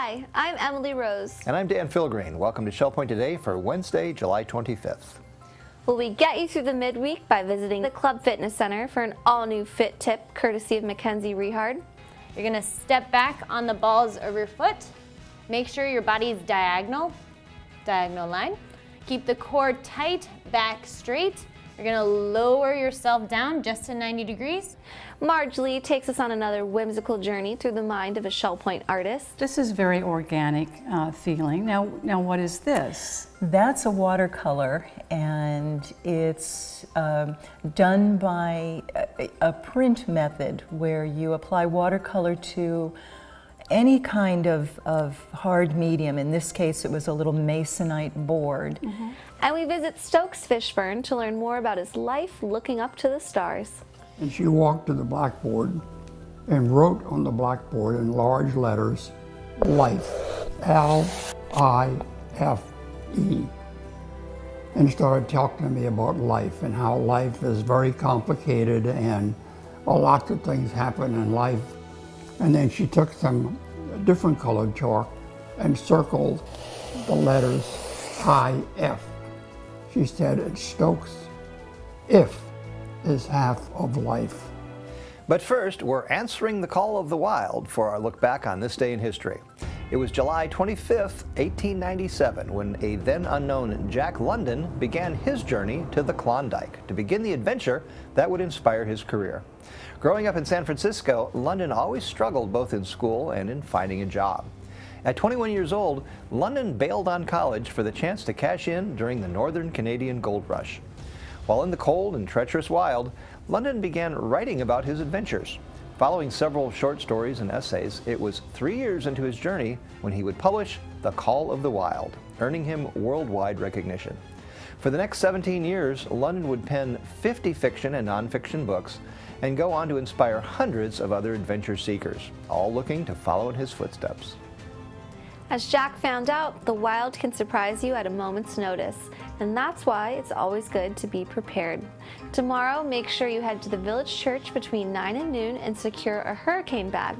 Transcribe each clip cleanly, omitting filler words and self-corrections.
Hi, I'm Emily Rose. And I'm Dan Philgreen. Welcome to Shell Point Today for Wednesday, July 25th. Well, we get you through the midweek by visiting the Club Fitness Center for an all-new fit tip courtesy of Mackenzie Rehard. You're gonna step back on the balls of your foot. Make sure your body is diagonal line. Keep the core tight, back straight. You're gonna lower yourself down just to 90 degrees. Marge Lee takes us on another whimsical journey through the mind of a Shell Point artist. This is very organic feeling. Now what is this? That's a watercolor, and it's done by a print method where you apply watercolor to any kind of hard medium. In this case, it was a little masonite board. And we visit Stokes Fishburne to learn more about his life looking up to the stars. And she walked to the blackboard and wrote on the blackboard in large letters, life, L-I-F-E, and started talking to me about life and how life is very complicated and lots of things happen in life. And then she took some different colored chalk and circled the letters I-F. She said, it's Stokes, if is half of life. But first, we're answering the call of the wild for our look back on this day in history. It was July 25th, 1897, when a then unknown Jack London began his journey to the Klondike to begin the adventure that would inspire his career. Growing up in San Francisco, London always struggled both in school and in finding a job. At 21 years old, London bailed on college for the chance to cash in during the Northern Canadian Gold Rush. While in the cold and treacherous wild, London began writing about his adventures. Following several short stories and essays, it was 3 years into his journey when he would publish The Call of the Wild, earning him worldwide recognition. For the next 17 years, London would pen 50 fiction and nonfiction books and go on to inspire hundreds of other adventure seekers, all looking to follow in his footsteps. As Jack found out, the wild can surprise you at a moment's notice, and that's why it's always good to be prepared. Tomorrow, make sure you head to the village church between 9 and noon and secure a hurricane bag.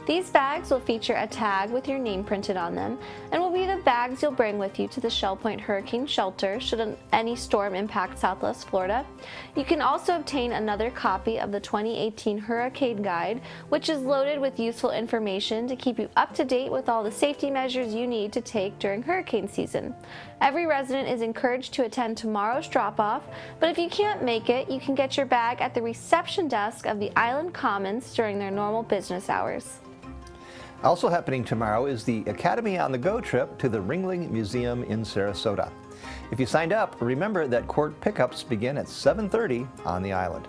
These bags will feature a tag with your name printed on them and will be the bags you'll bring with you to the Shell Point Hurricane Shelter should any storm impact Southwest Florida. You can also obtain another copy of the 2018 Hurricane Guide, which is loaded with useful information to keep you up to date with all the safety measures you need to take during hurricane season. Every resident is encouraged to attend tomorrow's drop-off, but if you can't make it, you can get your bag at the reception desk of the Island Commons during their normal business hours. Also happening tomorrow is the Academy on the Go trip to the Ringling Museum in Sarasota. If you signed up, remember that court pickups begin at 7:30 on the island.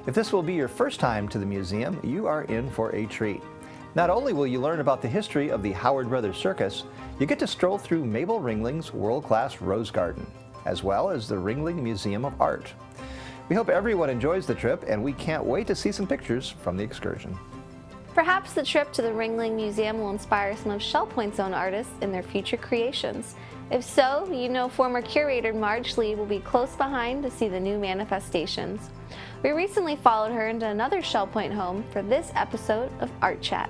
If this will be your first time to the museum, you are in for a treat. Not only will you learn about the history of the Howard Brothers Circus, you get to stroll through Mabel Ringling's world-class rose garden, as well as the Ringling Museum of Art. We hope everyone enjoys the trip, and we can't wait to see some pictures from the excursion. Perhaps the trip to the Ringling Museum will inspire some of Shell Point's own artists in their future creations. If so, you know former curator Marge Lee will be close behind to see the new manifestations. We recently followed her into another Shell Point home for this episode of Art Chat.